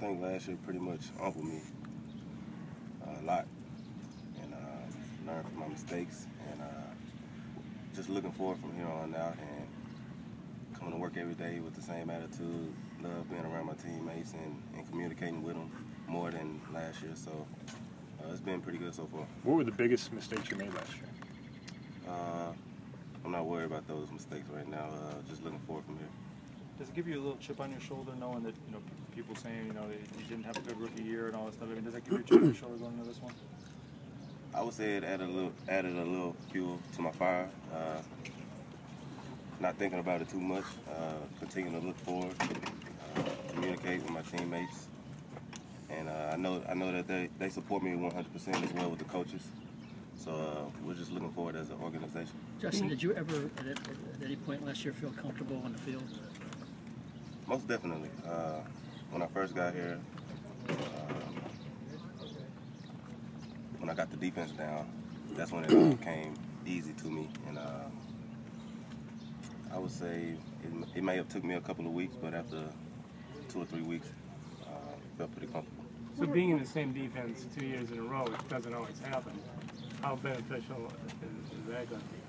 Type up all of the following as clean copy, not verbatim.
think last year pretty much humbled me a lot, and learned from my mistakes, and just looking forward from here on out and coming to work every day with the same attitude, love being around my teammates and communicating with them more than last year. So it's been pretty good so far. What were the biggest mistakes you made last year? I'm not worried about those mistakes right now. Just looking forward from here. Does it give you a little chip on your shoulder knowing that, you know, people saying, you know, that you didn't have a good rookie year and all that stuff? I mean, does that give you a chip on your shoulder going into this one? I would say it added a little fuel to my fire. Not thinking about it too much. Continuing to look forward, communicate with my teammates, and I know that they support me 100% as well with the coaches. So we're just looking forward as an organization. Justin, did you ever at any point last year feel comfortable on the field? Most definitely. When I first got here, when I got the defense down, that's when it all came easy to me. And I would say it may have took me a couple of weeks, but after 2 or 3 weeks, I felt pretty comfortable. So being in the same defense 2 years in a row, which doesn't always happen, how beneficial is that going to be?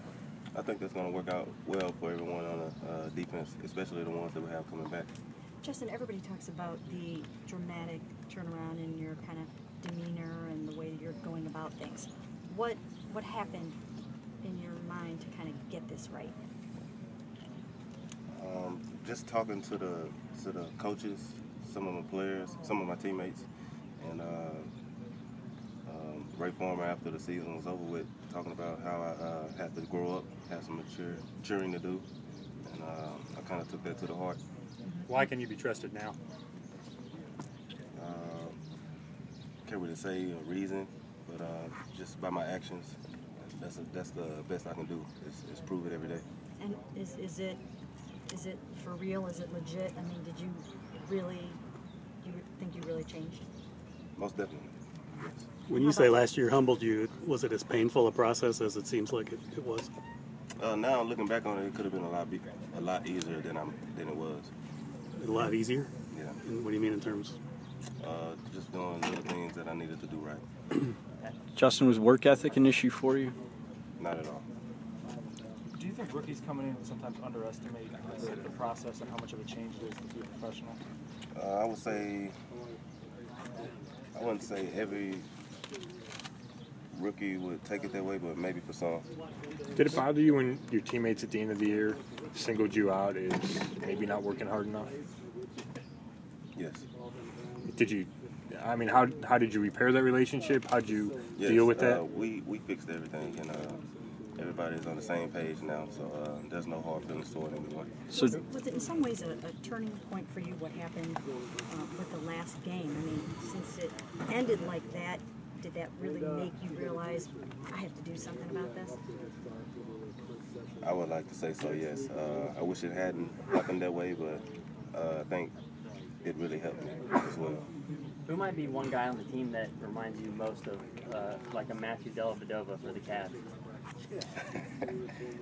I think that's going to work out well for everyone on the defense, especially the ones that we have coming back. Justin, everybody talks about the dramatic turnaround in your kind of demeanor and the way you're going about things. What happened in your mind to kind of get this right? Just talking to the coaches, some of my players, some of my teammates, and Ray Farmer after the season was over with, talking about how I had to grow up, have some maturing to do, and I kind of took that to the heart. Why can you be trusted now? Can't really say a reason, but just by my actions, that's the best I can do. Is prove it every day. And is it for real? Is it legit? I mean, did you think you really changed? Most definitely. Yes. When you say last year humbled you, was it as painful a process as it seems like it was? Now looking back on it, it could have been a lot easier than it was. A lot easier? Yeah. And what do you mean in terms? Just doing little things that I needed to do right. Justin, was work ethic an issue for you? Not at all. Do you think rookies coming in sometimes underestimate the process and how much of a change it is to be a professional? I wouldn't say every rookie would take it that way, but maybe for some. Did it bother you when your teammates at the end of the year singled you out as maybe not working hard enough? Yes. Did you? I mean, how did you repair that relationship? How did you deal with that? We fixed everything, and everybody's on the same page now, so there's no hard feelings toward anyone. So was it in some ways a turning point for you, what happened with the last game? I mean, since it ended like that, did that really make you realize, I have to do something about this? I would like to say so, yes. I wish it hadn't happened that way, but I think it really helped me as well. Who might be one guy on the team that reminds you most of like a Matthew Dellavedova for the Cavs?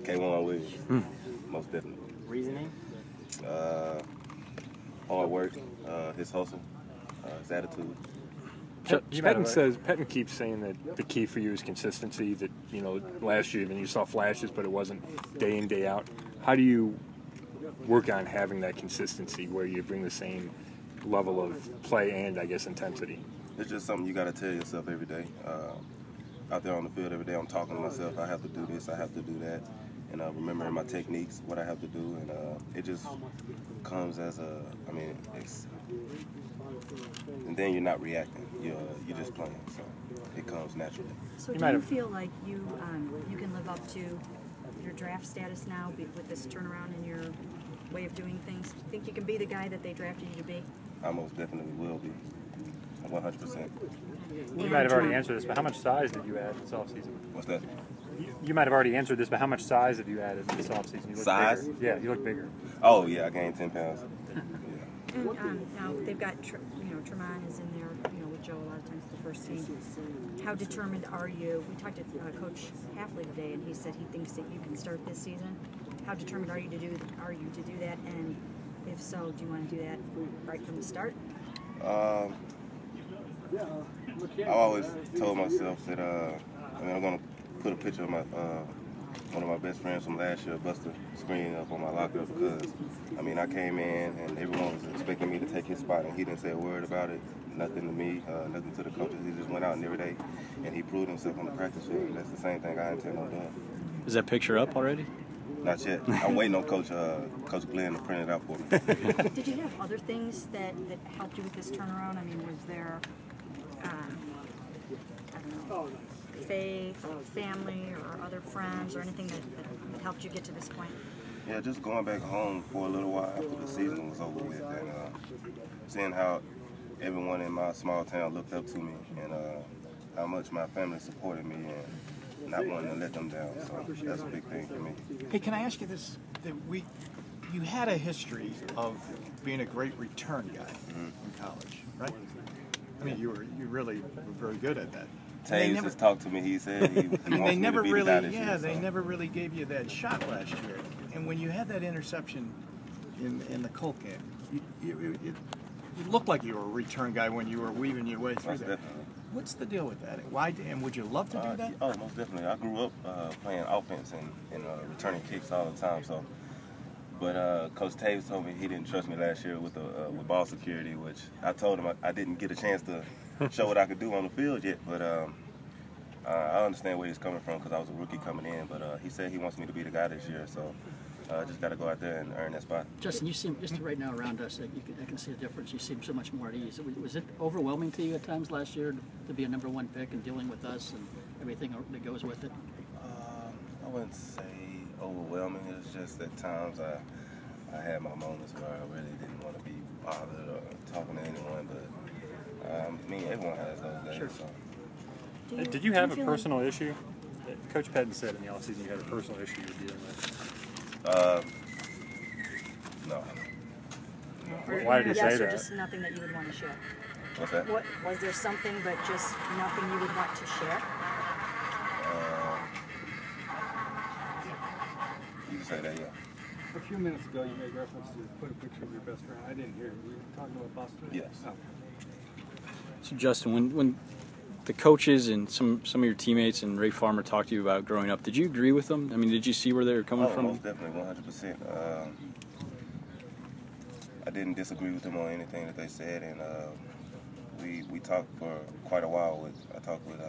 K1 Williams, most definitely. Reasoning? Hard work, his hustle, his attitude. Petten keeps saying that the key for you is consistency, that, you know, last year even you saw flashes, but it wasn't day in, day out. How do you work on having that consistency where you bring the same level of play and, I guess, intensity? It's just something you got to tell yourself every day. Out there on the field every day, I'm talking to myself, I have to do this, I have to do that, and remembering my techniques, what I have to do, and it just comes as and then you're not reacting, you're just playing, so it comes naturally. So do you feel like you can live up to your draft status now with this turnaround in your way of doing things? Do you think you can be the guy that they drafted you to be? I most definitely will be, 100%. You might have already answered this, but how much size did you add this offseason? What's that? You might have already answered this, but how much size have you added this offseason? You look size? Bigger. Yeah, you look bigger. Oh, yeah, I gained 10 pounds. Yeah. And now they've got, Tremont is in there, with Joe a lot of times the first team. How determined are you? We talked to Coach Hafley today, and he said he thinks that you can start this season. How determined are you to do that? And if so, do you want to do that right from the start? I always told myself that I'm gonna put a picture of my one of my best friends from last year, Buster, screen up on my locker because I came in and everyone was expecting me to take his spot, and he didn't say a word about it. Nothing to me, nothing to the coaches. He just went out and every day, and he proved himself on the practice field. And that's the same thing I intend on doing. Is that picture up already? Not yet. I'm waiting on Coach Glenn to print it out for me. Did you have other things that helped you with this turnaround? I mean, was there, I don't know, faith, or family, or other friends, or anything that helped you get to this point? Yeah, just going back home for a little while after the season was over with, and seeing how everyone in my small town looked up to me, and how much my family supported me, and not wanting to let them down. So that's a big thing for me. Hey, can I ask you this? You had a history of being a great return guy in college, right? I mean, you really were very good at that. Taves just talked to me. He said he wants me to be the guy this year. They never really gave you that shot last year. And when you had that interception in the Colt game, it looked like you were a return guy when you were weaving your way through Most that. definitely. What's the deal with that? Why? And would you love to do that? Oh, most definitely. I grew up playing offense and returning kicks all the time. So, but Coach Taves told me he didn't trust me last year with ball security, which I told him I didn't get a chance to show what I could do on the field yet. But I understand where he's coming from because I was a rookie coming in. But he said he wants me to be the guy this year. So I just got to go out there and earn that spot. Justin, you seem, just right now around us, I can see a difference. You seem so much more at ease. Was it overwhelming to you at times last year to be a #1 pick and dealing with us and everything that goes with it? I wouldn't say overwhelming. It's just at times I had my moments where I really didn't want to be bothered or talking to anyone. But everyone has those days. Sure. So. Did you have a personal issue? Coach Pettin said in the offseason you had a personal issue you were dealing with. No. Why did he say Yes, or that? just nothing that you would want to share? What's that? What was there something, but just nothing you would want to share? You can say that, yeah. A few minutes ago, you made reference to put a picture of your best friend. I didn't hear you. Were you talking about Buster? Yes. Oh. So Justin, when the coaches and some of your teammates and Ray Farmer talked to you about growing up, did you agree with them? I mean, did you see where they were coming from? Most definitely, 100%. I didn't disagree with them on anything that they said, and we talked for quite a while. I talked with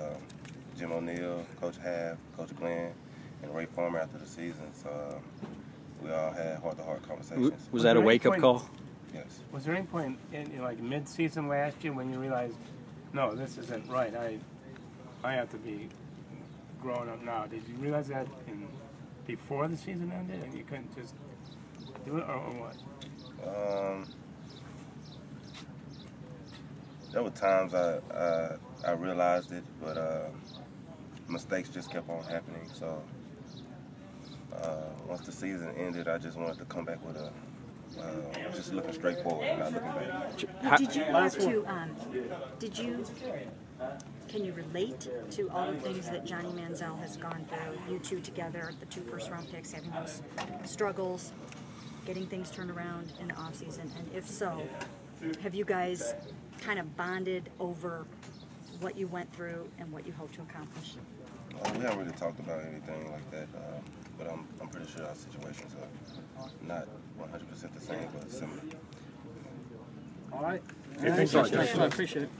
Jim O'Neill, Coach Half, Coach Glenn, and Ray Farmer after the season. So we all had heart-to-heart conversations. Was that a wake-up call? Yes. Was there any point in like mid-season last year when you realized, no, this isn't right. I have to be growing up now. Did you realize that before the season ended and you couldn't just do it, or what? There were times I realized it, but mistakes just kept on happening. So once the season ended, I just wanted to come back with just looking straight forward and not looking back. Now, did you have to? Can you relate to all the things that Johnny Manziel has gone through? You two together, the 2 first-round picks, having those struggles, getting things turned around in the offseason, and if so, have you guys kind of bonded over what you went through and what you hope to accomplish? We haven't really talked about anything like that, but I'm pretty sure our situations are not 100% the same, but similar. All right. Thanks, Justin. I appreciate it.